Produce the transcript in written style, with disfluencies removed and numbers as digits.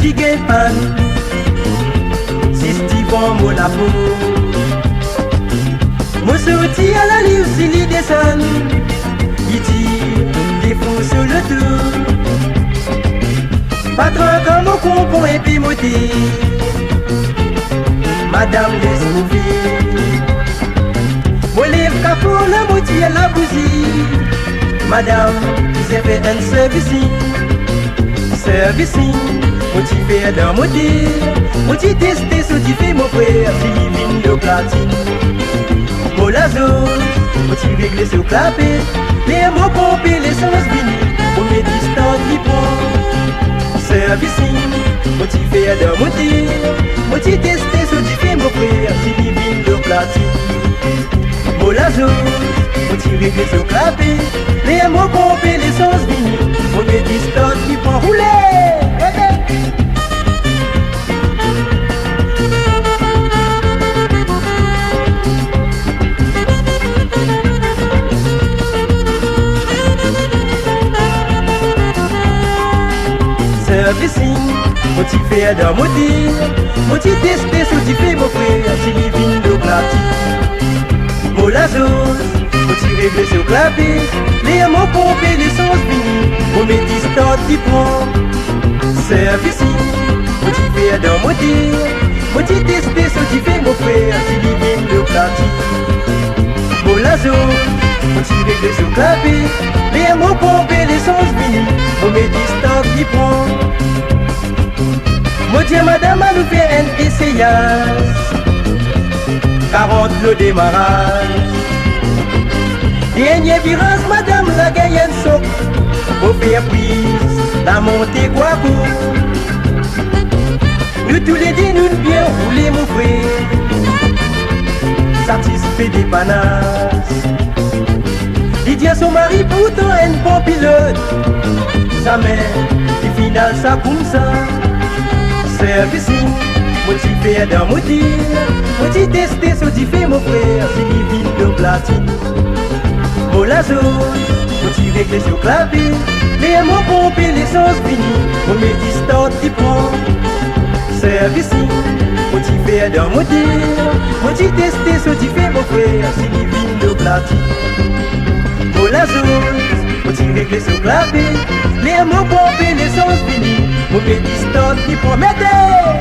qui gagne pan. Si Steven mon la peau. Moi sorti à la livre si il descend. Il dit des fous sur le tour. Patron comme au compon et puis moté. Madame Descouville. Moi lève capot la moitié à la bousille. Madame, j'ai fait un servicing. Servicing, motivé d'un motif. Motivé testé, motivé mon frère, Philippine de platine. Molazo, motivé réglé sur clapé. Les mots pompés, l'essence vini. Pour mes distances qui prend. Servicing, motivé d'un motif. Motivé testé, motivé mon frère, Philippine de platine. Molazo, motivé réglé sur clapé. Les mots pompés, l'essence vini. Pour mes distances qui prend. Rouler! Servicing, motivé d'un motif. Motivé testé, motivé mon frère, Philippine de platine. Molazo, motivé réglé sur clapé. Les mots pompés, l'essence vini. Pour mes distances qui prend. Servicing, motivé d'un motif. Motivé testé, motivé mon frère, Philippine de platine. Molazo, motivé réglé sur clapé. Les mots pompés, l'essence vini. Pour mes distances qui prend. Mon Dieu, madame, a nous fait un essayage. 40 le démarrage. Dernier virage, madame, la gagne un soc. Pour faire prise, la montée quoi pour. Nous tous les deux, nous bien rouler, mon frère. Satisfait des panaches. Il dit à son mari, pourtant, un bon pilote. Sa mère, et final, ça comme ça. Servicing, motivé d'un motif. Motivé testé, motivé mon frère, Philippine de platine. Molazo, motivé réglé sur clapé. Les mots pompés, l'essence finie. Pour mes distances qui prend. Servicing, motivé d'un motif. Motivé testé, motivé mon frère, Philippine de platine. Molazo, motivé réglé sur clapé. Les mots pompés, l'essence finie. Pour mes distances qui promettaient.